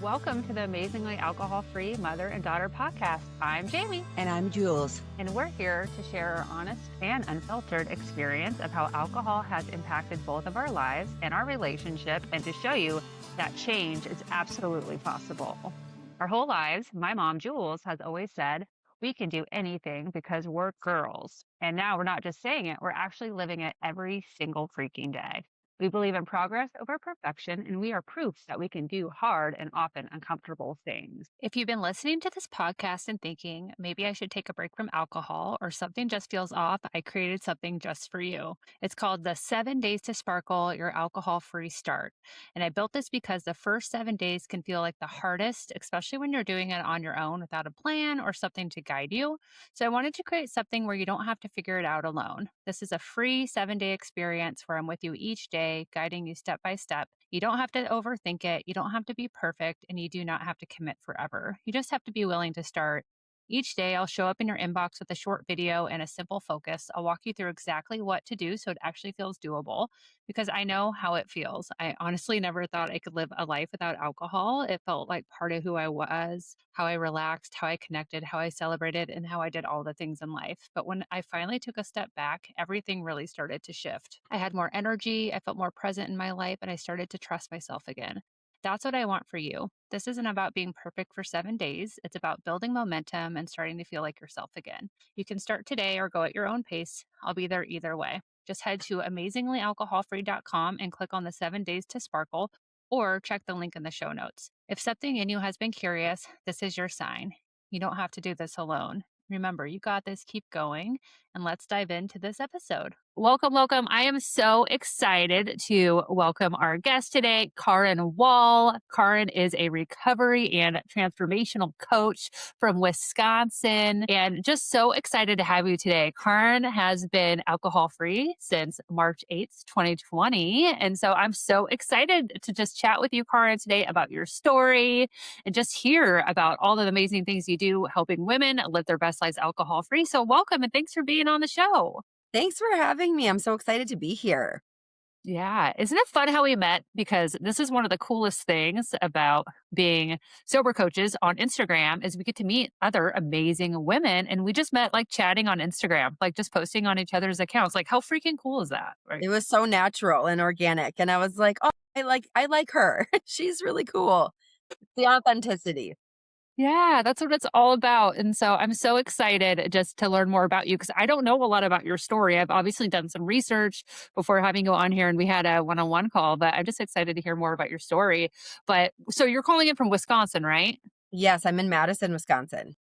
Welcome to the Amazingly Alcohol-Free Mother and Daughter podcast. I'm Jamie. And I'm Jules. And we're here to share our honest and unfiltered experience of how alcohol has impacted both of our lives and our relationship, and to show you that change is absolutely possible. Our whole lives, my mom, Jules, has always said, we can do anything because we're girls. And now we're not just saying it, we're actually living it every single freaking day. We believe in progress over perfection, and we are proof that we can do hard and often uncomfortable things. If you've been listening to this podcast and thinking, maybe I should take a break from alcohol or something just feels off, I created something just for you. It's called the 7 Days to Sparkle, Your Alcohol-Free Start. And I built this because the first 7 days can feel like the hardest, especially when you're doing it on your own without a plan or something to guide you. So I wanted to create something where you don't have to figure it out alone. This is a free 7-day experience where I'm with you each day, guiding you step by step. You don't have to overthink it. You don't have to be perfect, and you do not have to commit forever. You just have to be willing to start. Each day, I'll show up in your inbox with a short video and a simple focus. I'll walk you through exactly what to do so it actually feels doable, because I know how it feels. I honestly never thought I could live a life without alcohol. It felt like part of who I was, how I relaxed, how I connected, how I celebrated, and how I did all the things in life. But when I finally took a step back, everything really started to shift. I had more energy, I felt more present in my life, and I started to trust myself again. That's what I want for you. This isn't about being perfect for 7 days. It's about building momentum and starting to feel like yourself again. You can start today or go at your own pace. I'll be there either way. Just head to amazinglyalcoholfree.com and click on the 7 Days to Sparkle, or check the link in the show notes. If something in you has been curious, this is your sign. You don't have to do this alone. Remember, you got this. Keep going. And let's dive into this episode. Welcome, welcome. I am so excited to welcome our guest today, Carrin Wahl. Carrin is a recovery and transformational coach from Wisconsin, and just so excited to have you today. Carrin has been alcohol-free since March 8th, 2020. And so I'm so excited to just chat with you, Carrin, today about your story and just hear about all the amazing things you do helping women live their best lives alcohol-free. So welcome, and thanks for being on the show. Thanks for having me. I'm so excited to be here. Yeah. Isn't it fun how we met? Because this is one of the coolest things about being sober coaches on Instagram is we get to meet other amazing women. And we just met like chatting on Instagram, like just posting on each other's accounts. Like how freaking cool is that? Right. It was so natural and organic. And I was like, oh, I like her. She's really cool. The authenticity. Yeah, that's what it's all about. And so I'm so excited just to learn more about you, because I don't know a lot about your story. I've obviously done some research before having you on here, and we had a one-on-one call, but I'm just excited to hear more about your story. But so you're calling in from Wisconsin, right? Yes, I'm in Madison, Wisconsin.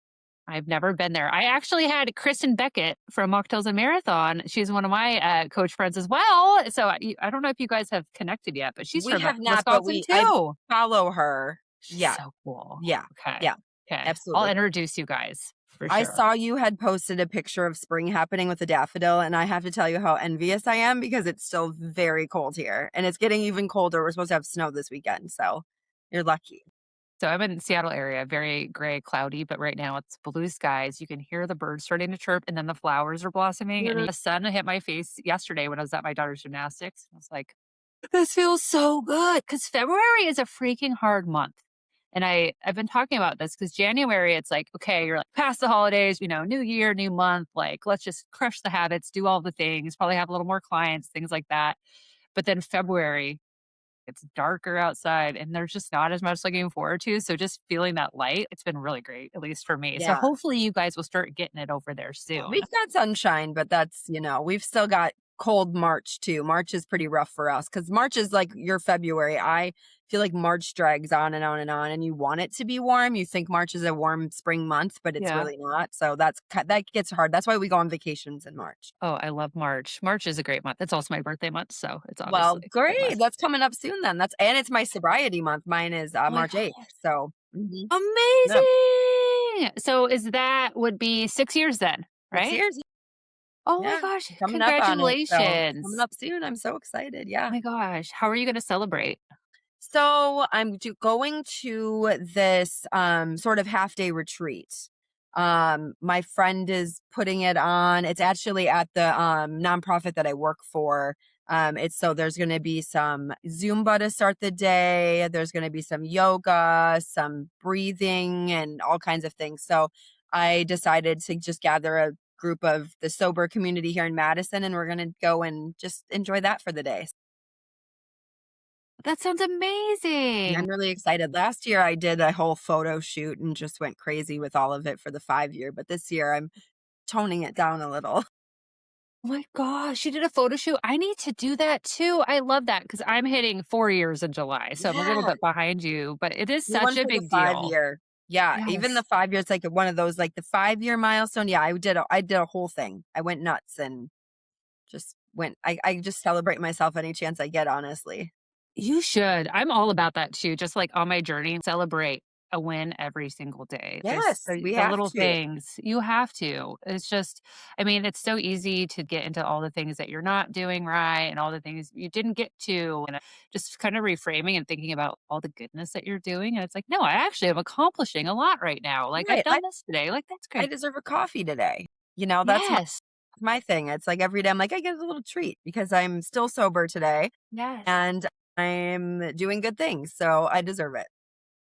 I've never been there. I actually had Kristen Beckett from Mocktails and Marathon. She's one of my coach friends as well. So I don't know if you guys have connected yet, but she's from Wisconsin too. I follow her. Yeah. So cool. Yeah. Okay. Yeah. Okay. Absolutely. I'll introduce you guys. For sure. I saw you had posted a picture of spring happening with a daffodil, and I have to tell you how envious I am because it's still very cold here, and it's getting even colder. We're supposed to have snow this weekend, so you're lucky. So I'm in the Seattle area, very gray, cloudy, but right now it's blue skies. You can hear the birds starting to chirp, and then the flowers are blossoming. And the sun hit my face yesterday when I was at my daughter's gymnastics. I was like, this feels so good, because February is a freaking hard month. And I've been talking about this because January, it's like, okay, you're like past the holidays, new year, new month. Like, let's just crush the habits, do all the things, probably have a little more clients, things like that. But then February, it's darker outside and there's just not as much looking forward to. So just feeling that light, it's been really great, at least for me. Yeah. So hopefully you guys will start getting it over there soon. We've got sunshine, but that's, we've still got cold March too. March is pretty rough for us because March is like your February. I feel like March drags on and on and on, and you want it to be warm. You think March is a warm spring month, but it's really not. So that gets hard. That's why we go on vacations in March. Oh, I love March. March is a great month. It's also my birthday month, so it's obviously well, great. That's coming up soon then. And it's my sobriety month. Mine is March 8th. So amazing. Yeah. So would be 6 years then, right? 6 years. Oh my gosh. Congratulations. Coming up soon. I'm so excited. Yeah. Oh my gosh. How are you going to celebrate? So I'm going to this sort of half-day retreat. My friend is putting it on. It's actually at the nonprofit that I work for. There's going to be some Zumba to start the day. There's going to be some yoga, some breathing, and all kinds of things. So I decided to just gather a group of the sober community here in Madison, and we're going to go and just enjoy that for the day. That sounds amazing. I'm really excited. Last year I did a whole photo shoot and just went crazy with all of it for the 5 year, but this year I'm toning it down a little. Oh my gosh, you did a photo shoot. I need to do that too. I love that because I'm hitting 4 years in July. So I'm a little Yeah. bit behind you, but it is The such one a for the big five deal. year. Yeah, even Yes. the 5 years, like one of those, like the 5 year milestone. Yeah, I did a whole thing. I went nuts and I just celebrate myself any chance I get, honestly. You should. I'm all about that too. Just like on my journey, celebrate a win every single day. There's Yes, we the have little to. things you have to. It's just, I mean, it's so easy to get into all the things that you're not doing right and all the things you didn't get to. And just kind of reframing and thinking about all the goodness that you're doing. And it's like, no, I actually am accomplishing a lot right now. Like I've Right. done this today. Like that's I great. deserve a coffee today. That's Yes. my thing. It's like every day I'm like, I get a little treat because I'm still sober today Yes. and I'm doing good things. So I deserve it.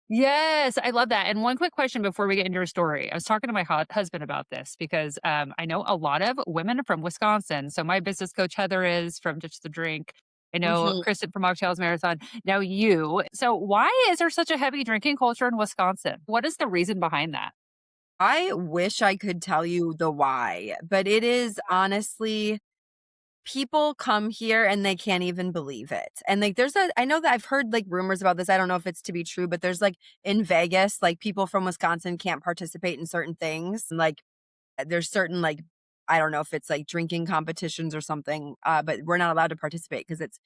Yes, I love that. And one quick question before we get into your story. I was talking to my husband about this because I know a lot of women from Wisconsin. So my business coach Heather is from Ditch the Drink. I know Mhm. Kristen from Mocktails Marathon. Now you. So why is there such a heavy drinking culture in Wisconsin? What is the reason behind that? I wish I could tell you the why, but it is honestly people come here and they can't even believe it. And like I know that I've heard like rumors about this. I don't know if it's to be true, but there's like in Vegas, like people from Wisconsin can't participate in certain things. Like there's certain like I don't know if it's like drinking competitions or something, but we're not allowed to participate because it's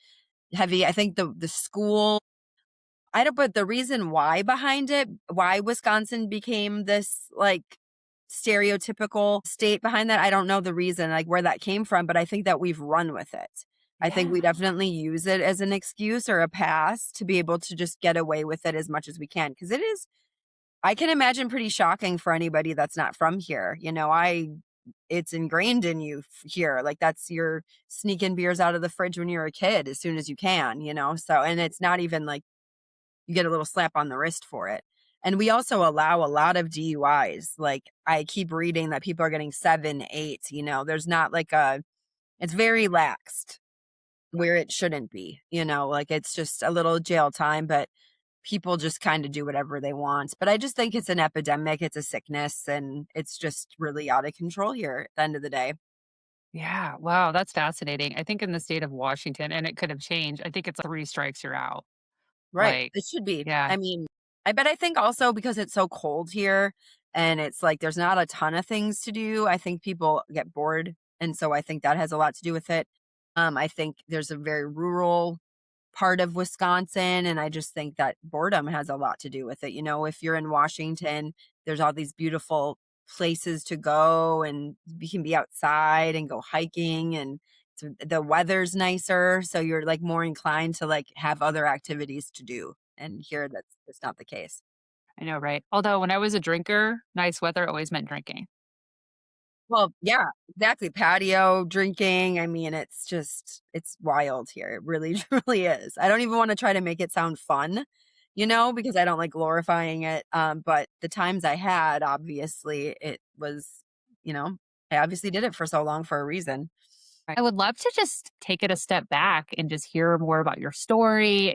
heavy. I think the school I don't but the reason why behind it, why Wisconsin became this like stereotypical state behind that, I don't know the reason, like where that came from, but I think that we've run with it. I think Yeah. we definitely use it as an excuse or a pass to be able to just get away with it as much as we can. Cause it is, I can imagine pretty shocking for anybody that's not from here. It's ingrained in you here. Like that's you're sneaking beers out of the fridge when you're a kid as soon as you can. So, and it's not even like, you get a little slap on the wrist for it. And we also allow a lot of DUIs. Like I keep reading that people are getting 7, 8, there's not like it's very laxed where it shouldn't be, like it's just a little jail time, but people just kind of do whatever they want. But I just think it's an epidemic. It's a sickness and it's just really out of control here at the end of the day. Yeah. Wow. That's fascinating. I think in the state of Washington, and it could have changed, I think it's like 3 strikes, you're out. Right. Like, It should be. yeah. I mean, I think also because it's so cold here and it's like there's not a ton of things to do, I think people get bored. And so I think that has a lot to do with it. I think there's a very rural part of Wisconsin, and I just think that boredom has a lot to do with it. If you're in Washington, there's all these beautiful places to go, and you can be outside and go hiking, and the weather's nicer, so you're like more inclined to like have other activities to do. And here, that's not the case. I know, right? Although when I was a drinker, nice weather always meant drinking. Well, yeah, exactly. Patio drinking. I mean, it's wild here. It really, truly is. I don't even want to try to make it sound fun, because I don't like glorifying it. But the times I had, obviously, it was, you know, I obviously did it for so long for a reason. I would love to just take it a step back and just hear more about your story,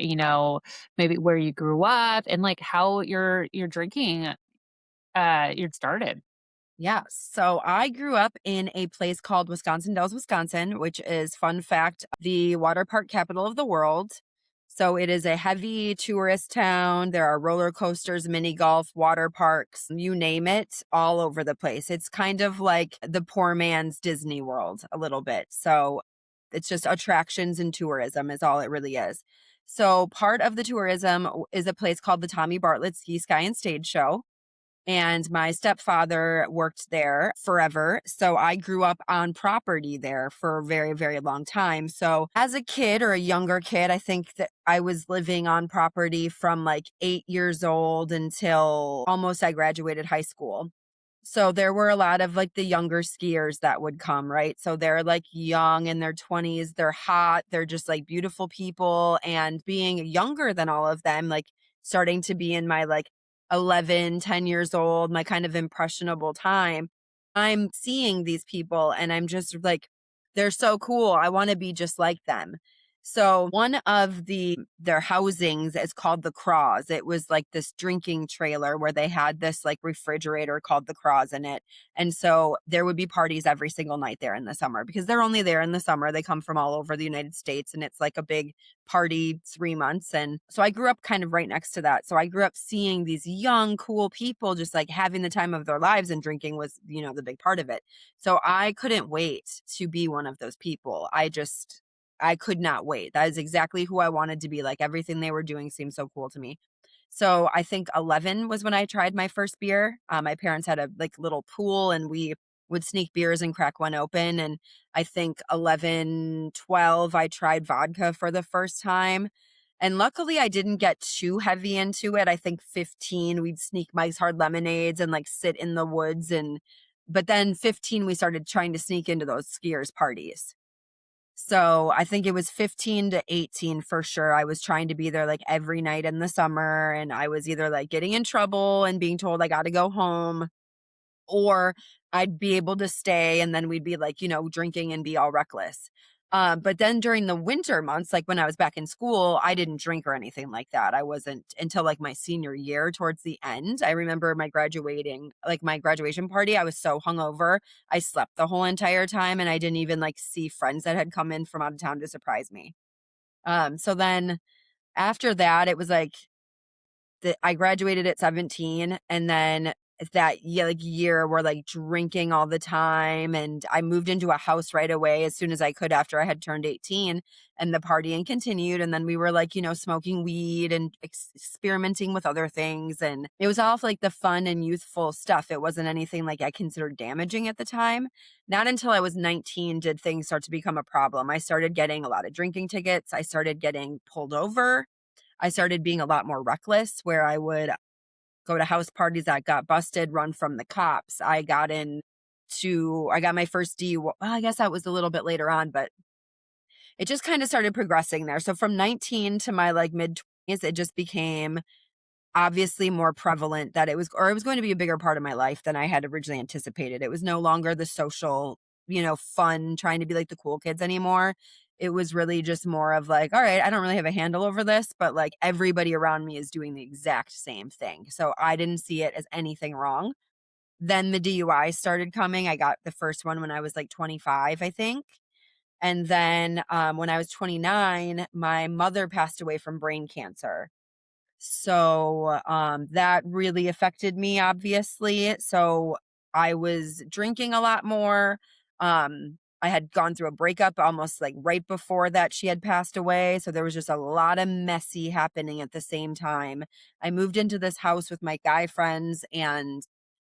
maybe where you grew up and like how your drinking you started. Yeah. So I grew up in a place called Wisconsin Dells, Wisconsin, which is, fun fact, the water park capital of the world. So it is a heavy tourist town. There are roller coasters, mini golf, water parks, you name it, all over the place. It's kind of like the poor man's Disney World a little bit. So it's just attractions and tourism is all it really is. So part of the tourism is a place called the Tommy Bartlett Ski, Sky, and Stage Show. And my stepfather worked there forever. So I grew up on property there for a very, very long time. So as a kid or a younger kid, I think that I was living on property from like 8 years old until almost I graduated high school. So there were a lot of like the younger skiers that would come, right? So they're like young in their 20s, they're hot, they're just like beautiful people. And being younger than all of them, like starting to be in my like 11, 10 years old, my kind of impressionable time, I'm seeing these people and I'm just like, they're so cool. I want to be just like them. So one of their housings is called the Craws. It was like this drinking trailer where they had this like refrigerator called the Craws in it. And so there would be parties every single night there in the summer because they're only there in the summer. They come from all over the United States and it's like a big party 3 months. And so I grew up kind of right next to that. So I grew up seeing these young, cool people just like having the time of their lives, and drinking was, the big part of it. So I couldn't wait to be one of those people. I could not wait. That is exactly who I wanted to be. Like everything they were doing seemed so cool to me. So I think 11 was when I tried my first beer. My parents had a like little pool and we would sneak beers and crack one open. And I think 11, 12, I tried vodka for the first time. And luckily I didn't get too heavy into it. I think 15, we'd sneak Mike's Hard Lemonades and like sit in the woods. But then 15, we started trying to sneak into those skiers parties. So I think it was 15 to 18 for sure. I was trying to be there like every night in the summer, and I was either like getting in trouble and being told I got to go home, or I'd be able to stay and then we'd be like, drinking and be all reckless. But then during the winter months, like when I was back in school, I didn't drink or anything like that. I wasn't until like my senior year towards the end. I remember my graduation party. I was so hungover. I slept the whole entire time and I didn't even like see friends that had come in from out of town to surprise me. So then after that, it was like I graduated at 17, and then that year we're like drinking all the time, and I moved into a house right away as soon as I could after I had turned 18, and the partying continued. And then we were like, smoking weed and experimenting with other things, and it was all like the fun and youthful stuff. It wasn't anything like I considered damaging at the time. Not until I was 19 did things start to become a problem. I started getting a lot of drinking tickets. I started getting pulled over. I started being a lot more reckless, where I would go to house parties that got busted, run from the cops. I got my first DUI. Well, I guess that was a little bit later on, but it just kind of started progressing there. So from 19 to my like mid 20s, it just became obviously more prevalent that it was going to be a bigger part of my life than I had originally anticipated. It was no longer the social, fun, trying to be like the cool kids anymore. It was really just more of like, all right, I don't really have a handle over this, but like everybody around me is doing the exact same thing. So I didn't see it as anything wrong. Then the DUI started coming. I got the first one when I was like 25, I think. And then when I was 29, my mother passed away from brain cancer. So, that really affected me, obviously. So I was drinking a lot more. I had gone through a breakup almost like right before that she had passed away. So there was just a lot of messy happening at the same time. I moved into this house with my guy friends, and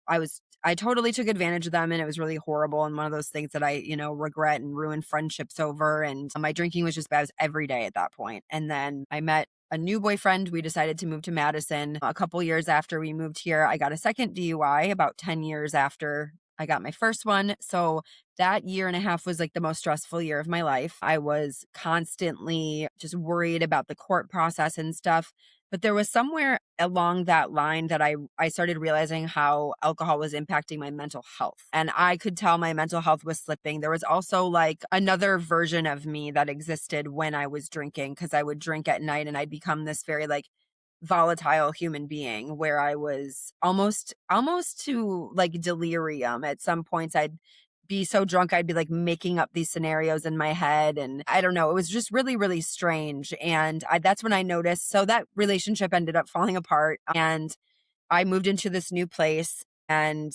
I totally took advantage of them, and it was really horrible, and one of those things that I, regret and ruin friendships over. And my drinking was just bad every day at that point. And then I met a new boyfriend. We decided to move to Madison. A couple years after we moved here, I got a second DUI about 10 years after I got my first one. So that year and a half was like the most stressful year of my life. I was constantly just worried about the court process and stuff. But there was somewhere along that line that I started realizing how alcohol was impacting my mental health. And I could tell my mental health was slipping. There was also like another version of me that existed when I was drinking, because I would drink at night and I'd become this very like volatile human being, where I was almost to like delirium. At some points I'd be so drunk I'd be like making up these scenarios in my head, and I don't know, it was just really, really strange. And that's when I noticed. So that relationship ended up falling apart, and I moved into this new place, and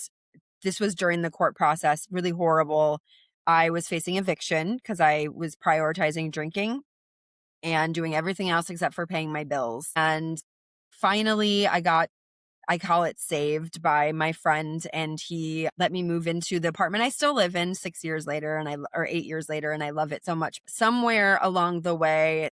this was during the court process. Really horrible. I was facing eviction because I was prioritizing drinking and doing everything else except for paying my bills. And finally I call it saved by my friend, and he let me move into the apartment I still live in 6 years later, or 8 years later, and I love it so much. Somewhere along the way,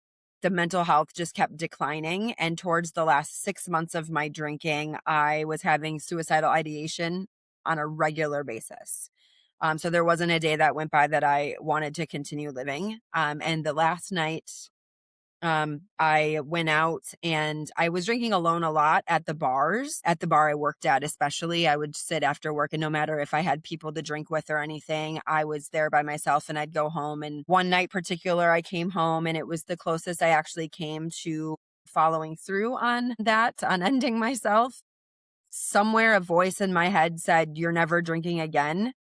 the mental health just kept declining, and towards the last 6 months of my drinking, I was having suicidal ideation on a regular basis. So there wasn't a day that went by that I wanted to continue living. And the last night, I went out and I was drinking alone a lot at the bars. At the bar I worked at, especially, I would sit after work, and no matter if I had people to drink with or anything, I was there by myself and I'd go home. And one night particular, I came home and it was the closest I actually came to following through on that, on ending myself. Somewhere a voice in my head said, "You're never drinking again."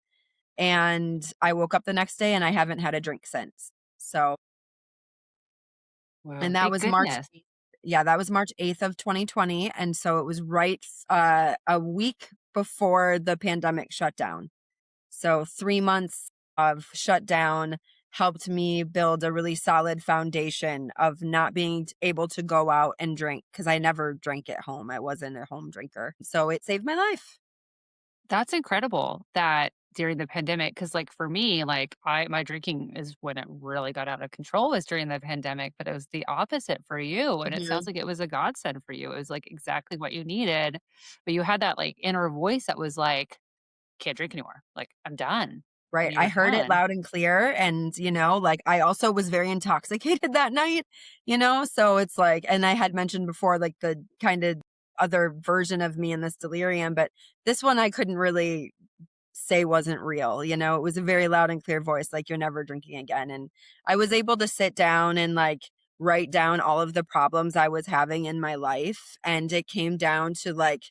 And I woke up the next day and I haven't had a drink since. So, Wow. and that Thank was March. goodness. Yeah, that was March 8th of 2020. And so it was right a week before the pandemic shut down. So 3 months of shutdown helped me build a really solid foundation of not being able to go out and drink because I never drank at home. I wasn't a home drinker. So it saved my life. That's incredible that during the pandemic, because like for me, like my drinking is when it really got out of control was during the pandemic, but it was the opposite for you. And it sounds Mhm. like it was a godsend for you. It was like exactly what you needed. But you had that like inner voice that was like, can't drink anymore. Like, I'm done. Right. And I you're heard it done. loud and clear. And, like I also was very intoxicated that night, so it's like, and I had mentioned before, like the kind of other version of me in this delirium, but this one I couldn't really say wasn't real. It was a very loud and clear voice, like, "You're never drinking again." And I was able to sit down and like write down all of the problems I was having in my life. And it came down to like,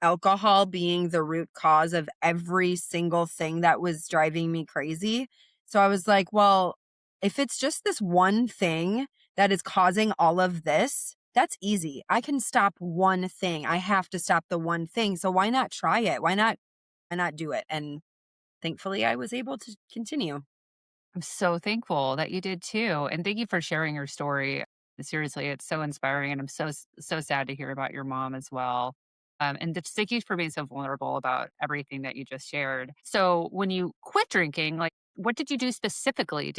alcohol being the root cause of every single thing that was driving me crazy. So I was like, well, if it's just this one thing that is causing all of this, that's easy. I can stop one thing. I have to stop the one thing. So why not try it? Why not do it? And thankfully I was able to continue. I'm so thankful that you did too. And thank you for sharing your story. Seriously, it's so inspiring. And I'm so sad to hear about your mom as well. And just thank you for being so vulnerable about everything that you just shared. So, when you quit drinking, like, what did you do specifically?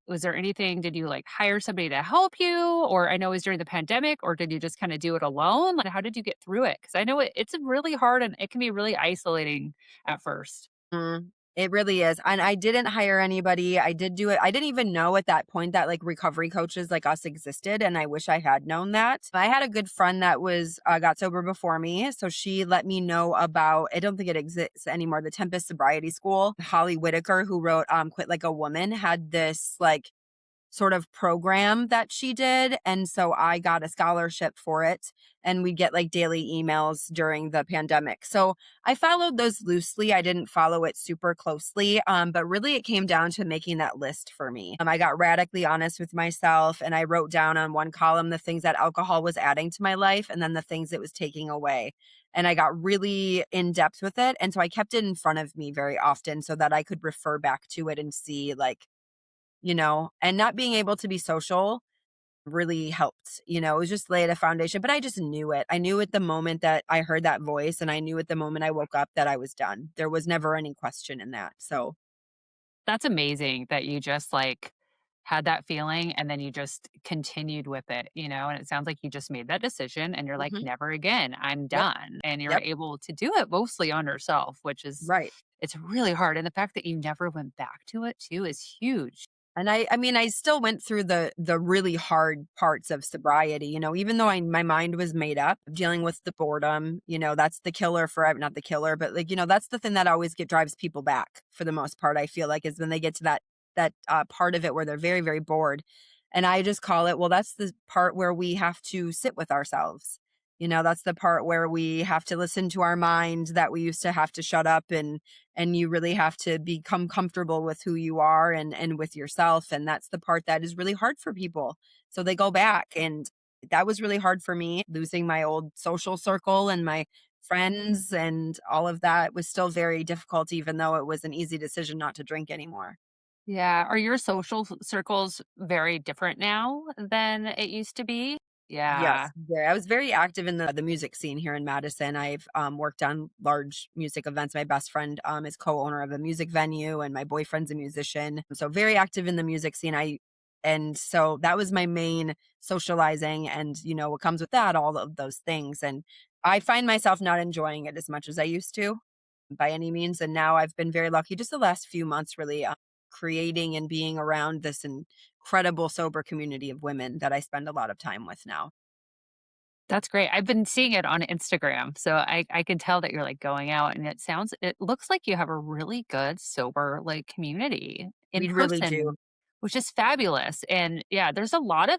Was there anything, did you like hire somebody to help you? Or I know it was during the pandemic, or did you just kind of do it alone? Like, how did you get through it? Because I know it's really hard and it can be really isolating at first. Mm, it really is. And I didn't hire anybody. I did do it. I didn't even know at that point that like recovery coaches like us existed. And I wish I had known that. I had a good friend that was got sober before me. So she let me know about, I don't think it exists anymore, the Tempest Sobriety School. Holly Whitaker, who wrote Quit Like a Woman, had this like sort of program that she did. And so I got a scholarship for it, and we get like daily emails during the pandemic. So I followed those loosely. I didn't follow it super closely. But really it came down to making that list for me. I got radically honest with myself, and I wrote down on one column the things that alcohol was adding to my life and then the things it was taking away. And I got really in depth with it. And so I kept it in front of me very often so that I could refer back to it and see like, and not being able to be social really helped. It was just laid a foundation, but I just knew it. I knew at the moment that I heard that voice, and I knew at the moment I woke up that I was done. There was never any question in that. So, That's amazing that you just, like, had that feeling and then you just continued with it, and it sounds like you just made that decision and you're like, mhm. "Never again, I'm Yep. done," and you're Yep. able to do it mostly on yourself, which is Right. it's really hard, and the fact that you never went back to it too is huge. And I mean, I still went through the really hard parts of sobriety, even though my mind was made up, dealing with the boredom, that's the killer for, not the killer, but like, that's the thing that always drives people back for the most part. I feel like is when they get to that part of it where they're very, very bored. And I just call it, well, that's the part where we have to sit with ourselves. That's the part where we have to listen to our mind that we used to have to shut up, and you really have to become comfortable with who you are and with yourself. And that's the part that is really hard for people. So they go back, and that was really hard for me. Losing my old social circle and my friends and all of that was still very difficult, even though it was an easy decision not to drink anymore. Yeah, are your social circles very different now than it used to be? Yeah. Yes, I was very active in the music scene here in Madison. I've worked on large music events. My best friend is co-owner of a music venue, and my boyfriend's a musician. So very active in the music scene. And so that was my main socializing, and what comes with that, all of those things. And I find myself not enjoying it as much as I used to. by any means. And now I've been very lucky just the last few months, really creating and being around this incredible sober community of women that I spend a lot of time with now. That's great. I've been seeing it on Instagram, so I can tell that you're, like, going out, and it looks like you have a really good sober, like, community in We really do. person, which is fabulous, and, yeah, there's a lot of,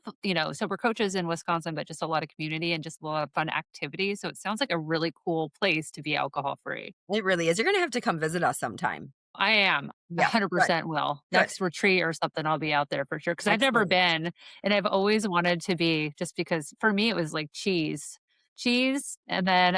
sober coaches in Wisconsin, but just a lot of community and just a lot of fun activities, so it sounds like a really cool place to be alcohol-free. It really is. You're going to have to come visit us sometime. I am. Yeah. Good. 100% will. Good. Next retreat or something, I'll be out there for sure. Because 'cause I've never Excellent. been, and I've always wanted to be just because for me, it was like cheese. Cheese, and then,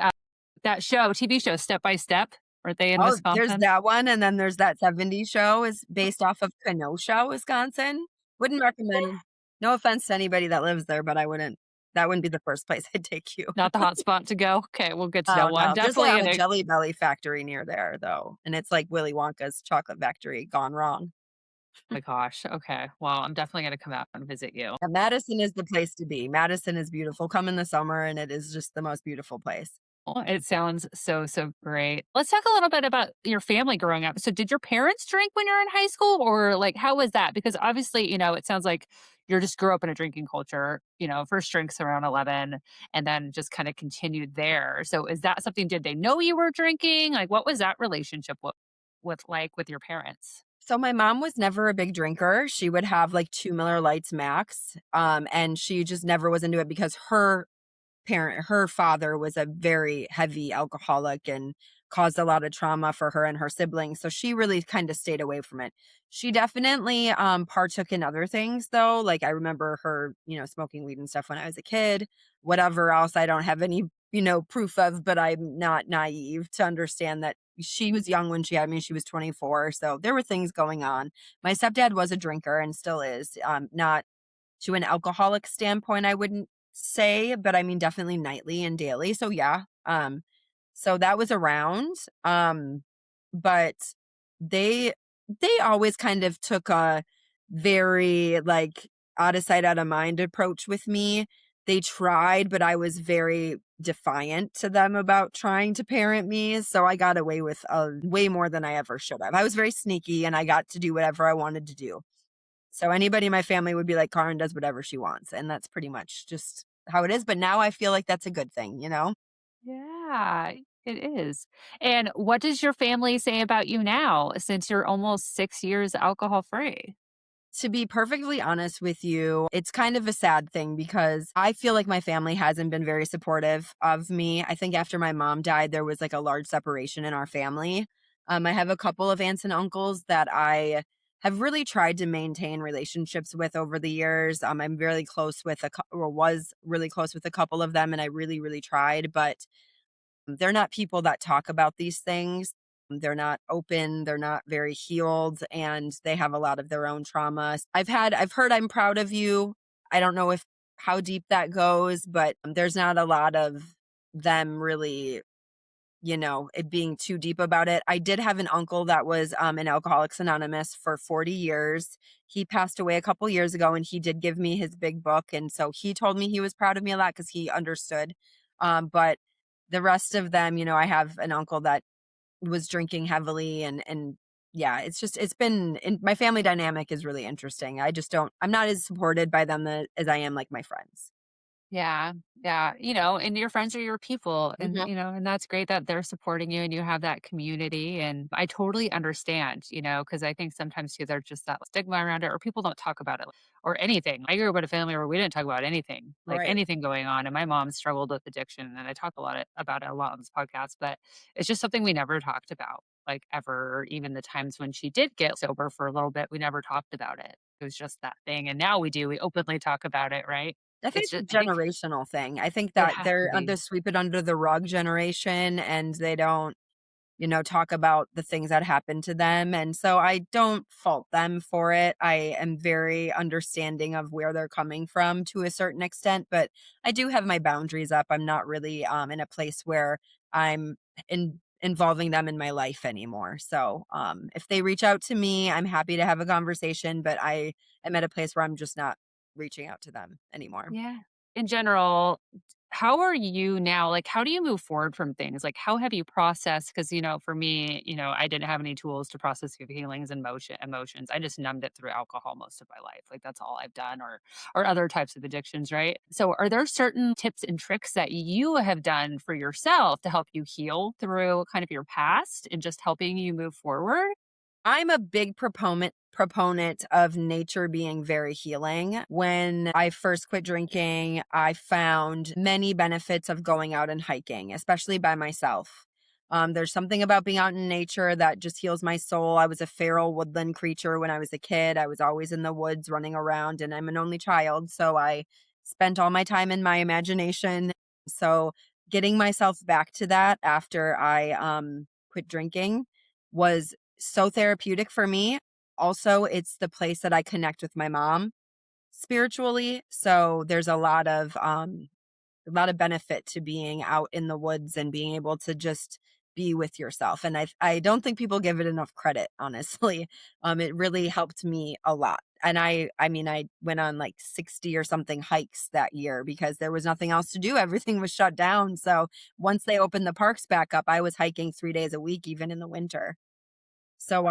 TV show, Step by Step. Aren't they in Oh, there's Wisconsin? that one, and then there's that '70s show is based off of Kenosha, Wisconsin. Wouldn't recommend. No offense to anybody that lives there, but that wouldn't be the first place I'd take you. Not the hot spot to go? Okay, well, good to know. Oh, Well, I'm no. There's definitely a gonna Jelly Belly factory near there, though, and it's like Willy Wonka's chocolate factory gone wrong. my gosh, okay. Well, I'm definitely gonna come out and visit you. And Madison is the place to be. Madison is beautiful. Come in the summer, and it is just the most beautiful place. Well, it sounds so, so great. Let's talk a little bit about your family growing up. So, did your parents drink when you were in high school, or like how was that? Because obviously, it sounds like you just grew up in a drinking culture. First drinks around 11, and then just kind of continued there. So, is that something? Did they know you were drinking? Like, what was that relationship with your parents? So my mom was never a big drinker. She would have like 2 Miller Lights max, and she just never was into it because her father was a very heavy alcoholic and caused a lot of trauma for her and her siblings. So she really kind of stayed away from it. She definitely partook in other things though. Like I remember her, smoking weed and stuff when I was a kid. Whatever else I don't have any, proof of, but I'm not naive to understand that she was young when she had me. She was 24. So there were things going on. My stepdad was a drinker and still is. Not to an alcoholic standpoint, I wouldn't say, but I mean definitely nightly and daily. So yeah. So that was around. But they they always kind of took a very like out of sight, out of mind approach with me. They tried, but I was very defiant to them about trying to parent me. So I got away with way more than I ever should have. I was very sneaky and I got to do whatever I wanted to do. So anybody in my family would be like, Karin does whatever she wants. And that's pretty much just how it is. But now I feel like that's a good thing, you know? Yeah, it is. And what does your family say about you now since you're almost 6 years alcohol free? To be perfectly honest with you, it's kind of a sad thing because I feel like my family hasn't been very supportive of me. I think after my mom died, there was like a large separation in our family. I have a couple of aunts and uncles that I have really tried to maintain relationships with over the years. I'm really close with or was really close with a couple of them, and I really, really tried, but they're not people that talk about these things. They're not open, they're not very healed, and they have a lot of their own trauma. I've heard "I'm proud of you." I don't know if how deep that goes, but there's not a lot of them really, it being too deep about it. I did have an uncle that was in Alcoholics Anonymous for 40 years. He passed away a couple years ago and he did give me his big book. And so he told me he was proud of me a lot because he understood. But the rest of them, I have an uncle that was drinking heavily and yeah, it's been my family dynamic is really interesting. I'm not as supported by them as I am like my friends. Yeah, yeah, and your friends are your people, and Mhm. and that's great that they're supporting you and you have that community. And I totally understand, because I think sometimes too there's just that stigma around it, or people don't talk about it or anything. I grew up in a family where we didn't talk about anything, like Right. anything going on, and my mom struggled with addiction, and I talk about it a lot on this podcast, but it's just something we never talked about, like ever. Or even the times when she did get sober for a little bit, we never talked about it. It was just that thing, and now we do. We openly talk about it, right? I think It's just it's I a think generational thing. I think it that has to they're be. the sweep it under the rug generation and they don't, talk about the things that happened to them. And so I don't fault them for it. I am very understanding of where they're coming from to a certain extent, but I do have my boundaries up. I'm not really in a place where I'm involving them in my life anymore. So if they reach out to me, I'm happy to have a conversation, but I am at a place where I'm just not reaching out to them anymore. Yeah. In general, how are you now? Like, how do you move forward from things? Like, how have you processed? Because, for me, I didn't have any tools to process feelings and emotions. I just numbed it through alcohol most of my life. Like, that's all I've done, or other types of addictions, right? So, are there certain tips and tricks that you have done for yourself to help you heal through kind of your past and just helping you move forward? I'm a big proponent of nature being very healing. When I first quit drinking, I found many benefits of going out and hiking, especially by myself. There's something about being out in nature that just heals my soul. I was a feral woodland creature when I was a kid. I was always in the woods running around, and I'm an only child, so I spent all my time in my imagination. So getting myself back to that after I quit drinking was so therapeutic for me. Also, it's the place that I connect with my mom spiritually. So there's a lot of benefit to being out in the woods and being able to just be with yourself. And I don't think people give it enough credit, honestly. It really helped me a lot. And I mean I went on like 60 or something hikes that year because there was nothing else to do. Everything was shut down. So once they opened the parks back up, I was hiking 3 days a week, even in the winter. So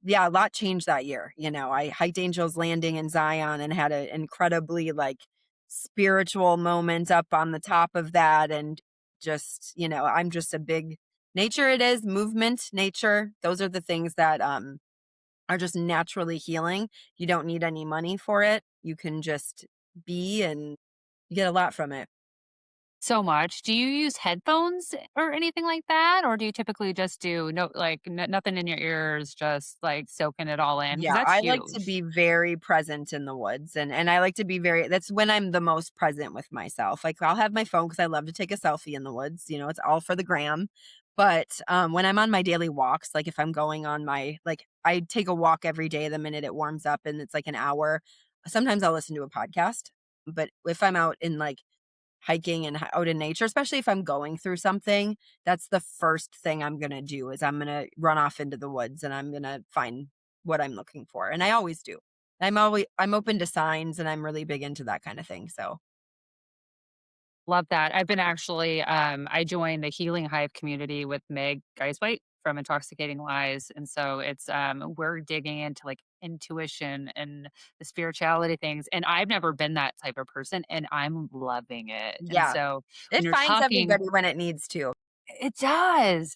yeah, a lot changed that year. I hiked Angel's Landing in Zion and had an incredibly like spiritual moment up on the top of that. And just, I'm just a big nature. It is movement, nature. Those are the things that are just naturally healing. You don't need any money for it. You can just be, and you get a lot from it. So much. Do you use headphones or anything like that? Or do you typically just do no, like nothing in your ears, just like soaking it all in? Because Yeah, that's I like to huge. be very present in the woods, and I like to be that's when I'm the most present with myself. Like, I'll have my phone because I love to take a selfie in the woods, it's all for the gram. But, when I'm on my daily walks, like, if I'm going on I take a walk every day the minute it warms up, and it's like an hour. Sometimes I'll listen to a podcast, but if I'm out in, like, hiking and out in nature, especially if I'm going through something, that's the first thing I'm gonna do is I'm gonna run off into the woods and I'm gonna find what I'm looking for. And I always do. I'm open to signs and I'm really big into that kind of thing. So Love that. I've been actually, I joined the Healing Hive community with Meg Geiswhite from Intoxicating Lies. And so we're digging into like intuition and the spirituality things. And I've never been that type of person and I'm loving it. And yeah, so when it you're finds talking, everybody when it needs to. it does.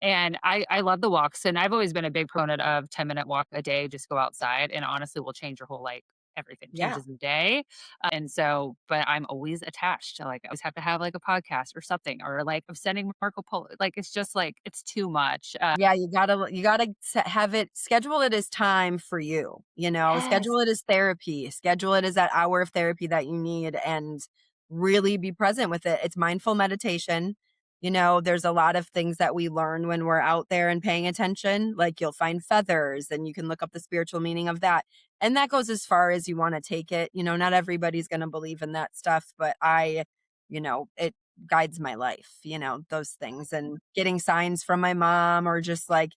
And I love the walks, and I've always been a big proponent of 10-minute walk a day, just go outside, and honestly will change your whole life. Everything Yeah. changes the day. And so, but I'm always attached to like, I always have to have like a podcast or something, or like I'm sending Marco Polo. Like, it's just like, it's too much. Yeah, you gotta have it schedule it as time for you, Yes. schedule it as therapy, schedule it as that hour of therapy that you need, and really be present with it. It's mindful meditation. There's a lot of things that we learn when we're out there and paying attention. Like, you'll find feathers and you can look up the spiritual meaning of that. And that goes as far as you want to take it. Not everybody's going to believe in that stuff, but it guides my life, those things, and getting signs from my mom, or just like,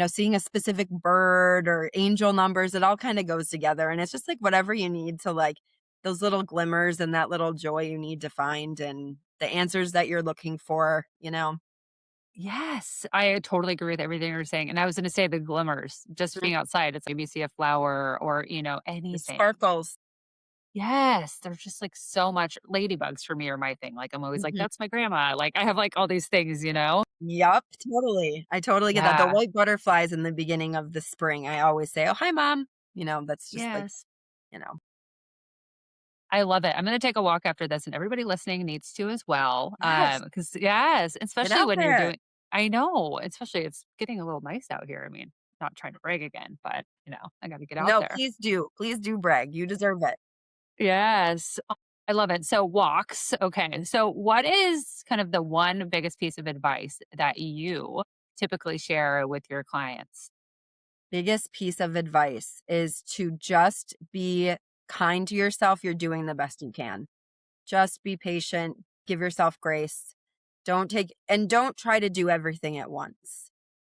seeing a specific bird or angel numbers. It all kind of goes together. And it's just like whatever you need to, like, those little glimmers and that little joy you need to find, and the answers that you're looking for. Yes. I totally agree with everything you're saying. And I was going to say the glimmers, just Mhm. being outside, it's like maybe see a flower or, The anything. sparkles. Yes, there's just, like, so much ladybugs for me are my thing, like, I'm always like, Mhm. "That's my grandma," like, I have, like, all these things. Yup, totally. I totally get that. The Yeah, white butterflies in the beginning of the spring, I always say, "Oh, hi, mom." That's just like, yes. you know, I love it. I'm gonna take a walk after this, and everybody listening needs to as well, yes, because yes, get especially out when you're there. doing I know, especially it's getting a little nice out here, I mean, not trying to brag again, but, I gotta get out No, there. please do. Please do brag. You deserve it. Yes. Oh, I love it. So walks. Okay. So what is kind of the one biggest piece of advice that you typically share with your clients? Biggest piece of advice is to just be kind to yourself. You're doing the best you can. Just be patient, give yourself grace. Don't try to do everything at once.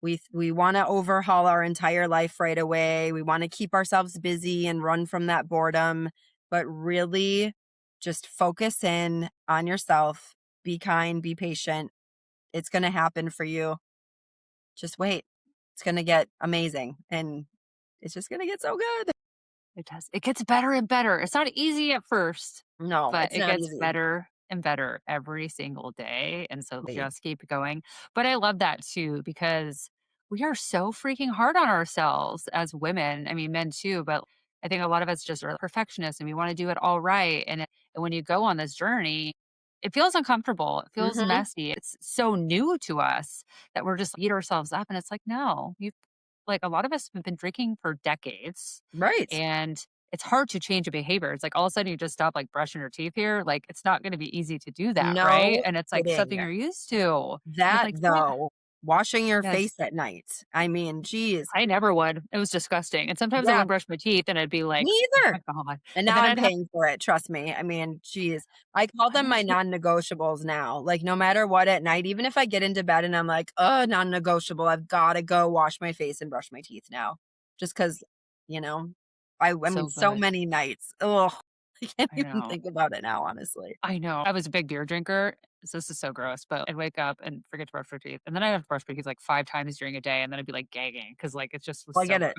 We want to overhaul our entire life right away. We want to keep ourselves busy and run from that boredom, but really Just focus in on yourself. Be kind, be patient. It's going to happen for you. Just wait. It's going to get amazing. And it's just going to get so good. It does. It gets better and better. It's not easy at first, No, but it's it not gets easy. better and better every single day. And so Wait. just keep going. But I love that too, because we are so freaking hard on ourselves as women. I mean, men too, but I think a lot of us just are perfectionists and we want to do it all right. And when you go on this journey, it feels uncomfortable. It feels Hmm. messy. It's so new to us that we're just beat ourselves up. And it's like, no, you like a lot of us have been drinking for decades Right. and it's hard to change a behavior. It's like all of a sudden you just stop like brushing your teeth here. Like it's not going to be easy to do that, right? No And it's like kidding. something you're used to. And I'm That like, yeah, though, washing your yes, face at night. I mean, geez. I never would. It was disgusting. And sometimes I Yeah, wouldn't brush my teeth and I'd be like, me oh either. my God. And And now then I'm I'd have, paying for it, trust me. I mean, geez. I call I them my was, non-negotiables now. Like, no matter what at night, even if I get into bed and I'm like, "Oh, non-negotiable, I've gotta go wash my face and brush my teeth now." Just 'cause, you know, I mean, so so good. many nights. Ugh, I can't I even know. think about it now, honestly. I know. I was a big beer drinker. So this is so gross, but I'd wake up and forget to brush my teeth. And then I'd have to brush my teeth like 5 times during a day. And then I'd be like gagging because like it just was Well, I so get gross. it.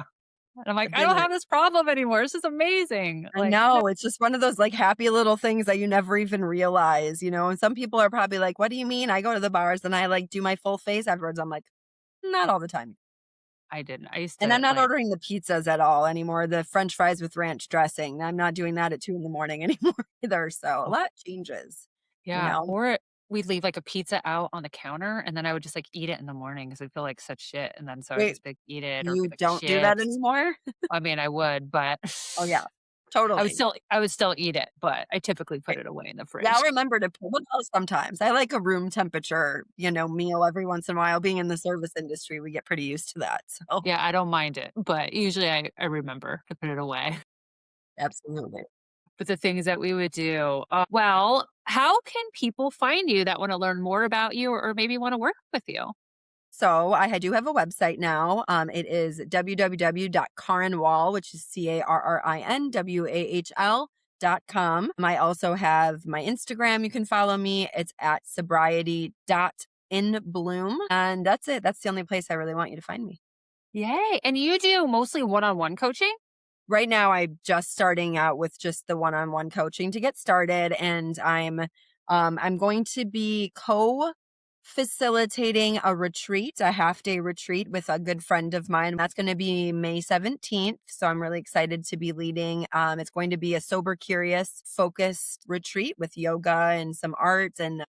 And I'm like, I've I been don't there. have this problem anymore. This is amazing. I Like, know, it's just one of those, like, happy little things that you never even realize, and some people are probably like, "What do you mean? I go to the bars and I, like, do my full face afterwards." I'm like, "Not all the time." I didn't. I used And I'm to not like, ordering the pizzas at all anymore, the french fries with ranch dressing. I'm not doing that at 2 in the morning anymore either, so a oh, lot changes, you yeah. know? Or we'd leave like a pizza out on the counter and then I would just like eat it in the morning because I'd feel like such shit. And then so I'd Wait, just like eat it or be you like don't do that chips. anymore? I mean, I would, but Oh, yeah. I would Totally. still eat it, but I typically put Right. it away in the Yeah, I'll fridge. remember to put well, sometimes. I like a room temperature, meal every once in a while. Being in the service industry, we get pretty used to that, so Yeah, I don't mind it, but usually I remember to put it away. absolutely. But the things that we would do. Well, how can people find you that want to learn more about you or maybe want to work with you? So I do have a website now. It is www.carrinwahl, which is CarrinWahl.com. I also have my Instagram. You can follow me. It's at sobriety.inbloom. And that's it. That's the only place I really want you to find me. Yay. And you do mostly one-on-one coaching? Right now, I'm just starting out with just the one-on-one coaching to get started, and I'm going to be facilitating a retreat, a half-day retreat with a good friend of mine. That's going to be May 17th, so I'm really excited to be leading. It's going to be a sober, curious, focused retreat with yoga and some art and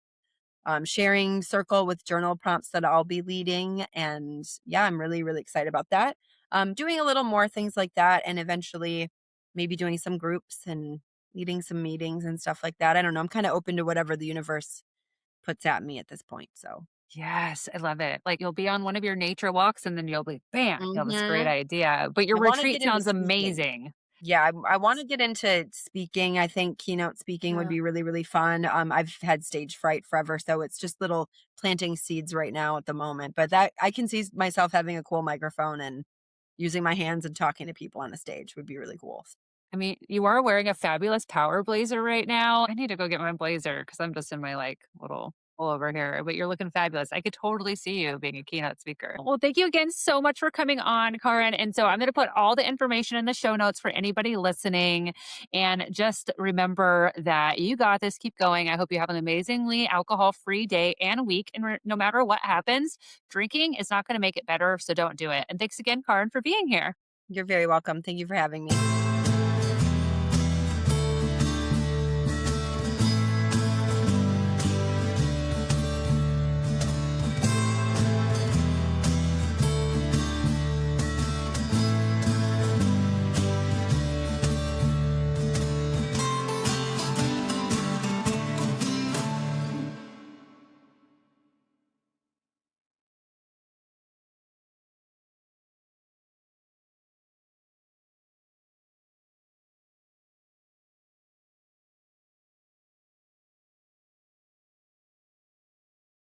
sharing circle with journal prompts that I'll be leading. And yeah, I'm really, really excited about that. Doing a little more things like that and eventually maybe doing some groups and leading some meetings and stuff like that. I don't know. I'm kind of open to whatever the universe puts at me at this point. So, Yes, I love it. Like you'll be on one of your nature walks and then you'll be, bam, you have this great hmm idea. But your I want to retreat get into sounds speaking. amazing. Yeah, I want to get into speaking. I think keynote speaking would Yeah. be really, really fun. I've had stage fright forever, so it's just little planting seeds right now at the moment. But that I can see myself having a cool microphone and using my hands and talking to people on a stage would be really cool. I mean, you are wearing a fabulous power blazer right now. I need to go get my blazer because I'm just in my like little hole over here. But you're looking fabulous. I could totally see you being a keynote speaker. Well, thank you again so much for coming on, Karin. And so I'm going to put all the information in the show notes for anybody listening. And just remember that you got this. Keep going. I hope you have an amazingly alcohol free day and week. And no matter what happens, drinking is not going to make it better. So don't do it. And thanks again, Karin, for being here. You're very welcome. Thank you for having me.